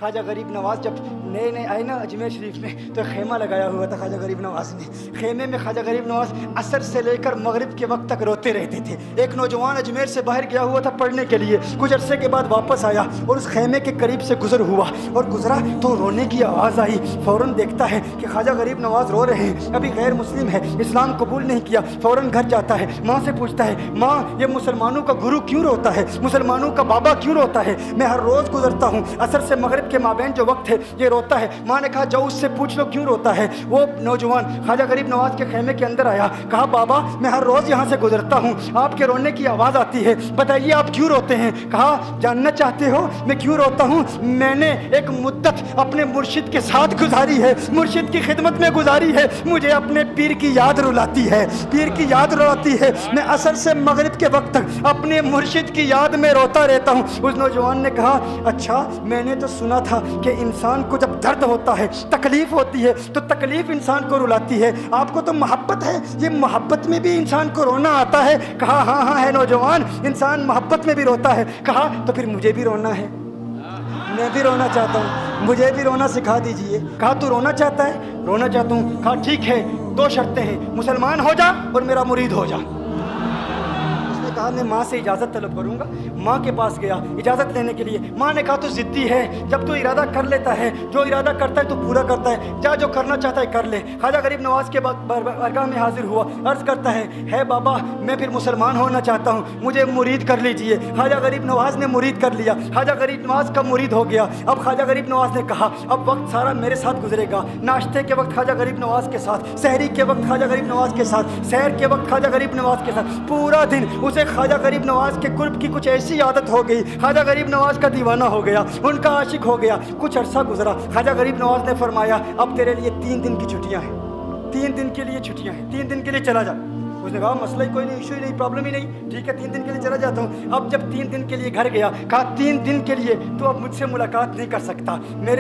خواجہ غریب نواز جب نئے نئے آئے نا اجمیر شریف میں تو خیمہ لگایا ہوا تھا خواجہ غریب نواز نے. خیمے میں خواجہ غریب نواز عصر سے لے کر مغرب کے وقت تک روتے رہتے تھے. ایک نوجوان اجمیر سے باہر گیا ہوا تھا پڑھنے کے لیے, کچھ عرصے کے بعد واپس آیا اور اس خیمے کے قریب سے گزر ہوا اور گزرا تو رونے کی آواز آئی. فوراً دیکھتا ہے کہ خواجہ غریب نواز رو رہے ہیں, ابھی غیر مسلم ہے, اسلام قبول نہیں کیا. فوراً گھر جاتا ہے, ماں سے پوچھتا ہے, ماں یہ مسلمانوں کا گرو کیوں روتا ہے, مسلمانوں کا بابا کیوں روتا ہے؟ میں ہر روز گزرتا ہوں, عصر سے مغرب کے مابین جو وقت ہے یہ روتا ہے. ماں نے کہا جاؤ اس سے پوچھ لو کیوں روتا ہے. وہ نوجوان خواجہ غریب نواز کے خیمے کے اندر آیا, کہا بابا میں ہر روز یہاں سے گزرتا ہوں, آپ کے رونے کی آواز آتی ہے, بتائیے آپ کیوں روتے ہیں؟ کہا جاننا چاہتے ہو میں کیوں روتا ہوں؟ میں نے ایک مدت اپنے مرشد کے ساتھ گزاری ہے, مرشد کی خدمت میں گزاری ہے, مجھے اپنے پیر کی یاد رلاتی ہے, پیر کی یاد رلاتی ہے. میں عصر سے مغرب کے وقت تک اپنے مرشد کی یاد میں روتا رہتا ہوں. اس نوجوان نے کہا اچھا میں نے تو سنا تھا کہ انسان کو جب درد ہوتا ہے, تکلیف ہوتی ہے تو تکلیف انسان کو رلاتی ہے, آپ کو تو محبت ہے, یہ محبت میں بھی انسان کو رونا آتا ہے؟ کہا ہاں ہاں ہے نوجوان, انسان محبت میں بھی روتا ہے. کہا تو پھر مجھے بھی رونا ہے, میں بھی رونا چاہتا ہوں, مجھے بھی رونا سکھا دیجئے. کہا تو رونا چاہتا ہے؟ رونا چاہتا ہوں. کہا ٹھیک ہے, دو شرطیں ہیں, مسلمان ہو جا اور میرا مرید ہو جا. کہا میں ماں سے اجازت طلب کروں گا. ماں کے پاس گیا اجازت لینے کے لیے. ماں نے کہا تو ضدی ہے, جب تو ارادہ کر لیتا ہے, جو ارادہ کرتا ہے تو پورا کرتا ہے, جا جو کرنا چاہتا ہے کر لے. خواجہ غریب نواز کے بارگاہ میں حاضر ہوا, عرض کرتا ہے بابا میں پھر مسلمان ہونا چاہتا ہوں, مجھے مرید کر لیجئے. خواجہ غریب نواز نے مرید کر لیا, خواجہ غریب نواز کا مرید ہو گیا. اب خواجہ غریب نواز نے کہا اب وقت سارا میرے ساتھ گزرے گا, ناشتے کے وقت خواجہ غریب نواز کے ساتھ, سحری کے وقت خواجہ غریب نواز کے ساتھ, سحر کے وقت خواجہ غریب نواز کے ساتھ, پورا دن اسے خواجہ غریب نواز کے قرب کی کچھ ایسی عادت ہو گئی, خواجہ غریب نواز کا دیوانہ ہو گیا, ان کا عاشق ہو گیا. کچھ عرصہ گزرا, خواجہ غریب نواز نے فرمایا اب تیرے لیے 3 دن کی چھٹیاں ہیں, 3 دن کے لیے چھٹیاں ہیں, 3 دن کے لیے چلا جا. اس نے کہا مسئلہ ہی کوئی نہیں, ایشو ہی نہیں, پرابلم ہی نہیں, ٹھیک ہے 3 دن کے لیے چلا جاتا ہوں. اب جب 3 دن کے لیے گھر گیا, کہا 3 دن کے لیے تو اب مجھ سے ملاقات نہیں کر سکتا,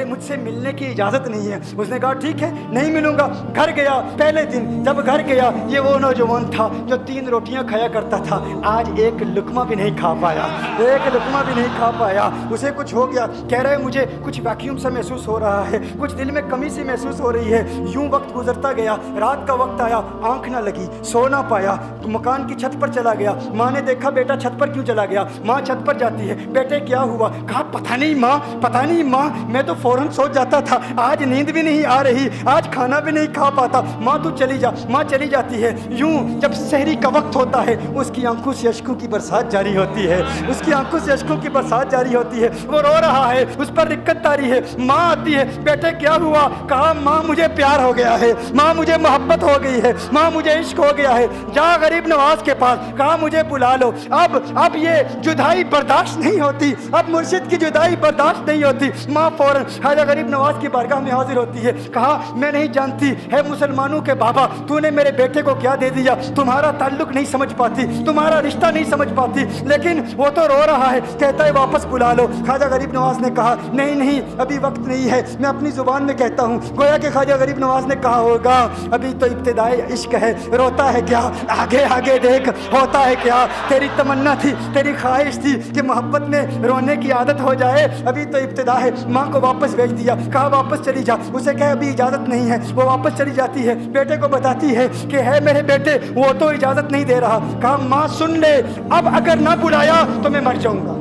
مجھ سے ملنے کی اجازت نہیں ہے. اس نے کہا ٹھیک ہے نہیں ملوں گا. گھر گیا, پہلے دن جب گھر گیا یہ وہ نوجوان تھا جو 3 روٹیاں کھایا کرتا تھا, آج ایک لقمہ بھی نہیں کھا پایا, ایک لقمہ بھی نہیں کھا پایا. اسے کچھ ہو گیا, کہہ رہے مجھے کچھ ویکیوم سا محسوس ہو رہا ہے, کچھ دل میں کمی سی محسوس ہو رہی ہے. یوں وقت گزرتا گیا, رات کا وقت آیا, آنکھ نہ لگی, سو نہ پایا, مکان کی چھت پر چلا گیا. ماں نے دیکھا بیٹا چھت پر کیوں چلا گیا؟ ماں چھت پر جاتی ہے, بیٹے کیا ہوا؟ کہا پتہ نہیں ماں, پتہ نہیں ماں, میں تو فوراً سو جاتا تھا, آج نیند بھی نہیں آ رہی, آج کھانا بھی نہیں کھا پاتا. ماں تو چلی جا. ماں چلی جاتی ہے. یوں جب سحری کا وقت ہوتا ہے اس کی آنکھوں سے اشکوں کی برسات جاری ہوتی ہے, اس کی آنکھوں سے اشکوں کی برسات جاری ہوتی ہے. وہ رو رہا ہے, اس پر رکت تاری ہے. ماں آتی ہے, بیٹے کیا ہوا؟ کہا ماں مجھے پیار ہو گیا ہے, ماں مجھے محبت ہو گئی ہے, ماں مجھے عشق ہو گیا ہے. جا غریب نواز کے پاس, کہا مجھے بلا لو, اب یہ جدائی برداشت نہیں ہوتی, اب مرشد کی جدائی برداشت نہیں ہوتی. ماں فوراً خواجہ غریب نواز کی بارگاہ میں حاضر ہوتی ہے. کہا میں نہیں جانتی ہے مسلمانوں کے بابا, تو نے میرے بیٹے کو کیا دے دیا, تمہارا تعلق نہیں سمجھ پاتی, تمہارا رشتہ نہیں سمجھ پاتی, لیکن وہ تو رو رہا ہے, کہتا ہے واپس بلا لو. خواجہ غریب نواز نے کہا نہیں نہیں ابھی وقت نہیں ہے, میں اپنی زبان میں کہتا ہوں. گویا کہ خواجہ غریب نواز نے کہا ہوگا ابھی تو ابتدائی عشق ہے, روتا ہے کیا, آگے آگے دیکھ ہوتا ہے کیا. تیری تمنا تھی, تیری خواہش تھی کہ محبت میں رونے کی عادت ہو جائے, ابھی تو ابتدا ہے. ماں کو واپس بھیج دیا, کہا واپس چلی جا. اسے کہا ابھی اجازت نہیں ہے, وہ واپس چلی جاتی ہے. بیٹے کو بتاتی ہے کہ ہے میرے بیٹے وہ تو اجازت نہیں دے رہا. کہا ماں سن لے, اب اگر نہ بلایا تو میں مر جاؤں گا,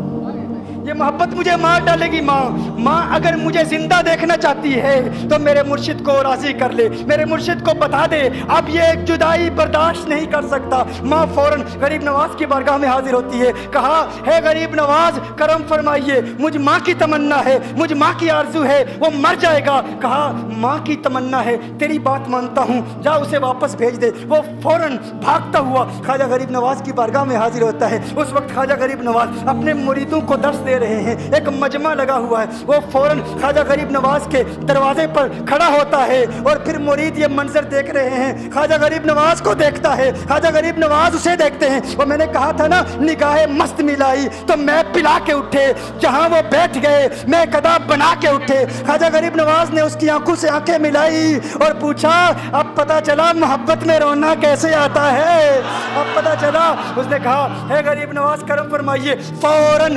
یہ محبت مجھے مار ڈالے گی. ماں اگر مجھے زندہ دیکھنا چاہتی ہے تو میرے مرشد کو راضی کر لے, میرے مرشد کو بتا دے اب یہ جدائی برداشت نہیں کر سکتا. ماں فوراً غریب نواز کی بارگاہ میں حاضر ہوتی ہے. کہا ہے غریب نواز کرم فرمائیے, مجھ ماں کی تمنا ہے, مجھ ماں کی آرزو ہے, وہ مر جائے گا. کہا ماں کی تمنا ہے, تیری بات مانتا ہوں, جا اسے واپس بھیج دے. وہ فوراً بھاگتا ہوا خواجہ غریب نواز کی بارگاہ میں حاضر ہوتا ہے. اس وقت خواجہ غریب نواز اپنے مریدوں کو درس دے رہے ہیں, ایک مجمع لگا ہوا ہے. وہ فوراً خواجہ غریب نواز کے دروازے پر کھڑا ہوتا ہے اور پھر مرید یہ منظر دیکھ رہے ہیں. خواجہ غریب نواز کو دیکھتا ہے, خواجہ غریب نواز اسے دیکھتے ہیں. اور میں نے کہا تھا نا نگاہ مست ملائی تو میں پلا کے اٹھے, جہاں وہ بیٹھ گئے میں قدا بنا کے اٹھے. خواجہ غریب نواز نے اس کی آنکھوں سے آنکھیں ملائی اور پوچھا اب پتا چلا محبت میں رونا کیسے آتا ہے, اب پتا چلا. اس نے کہا ہے غریب نواز کرم فرمائیے. فوراً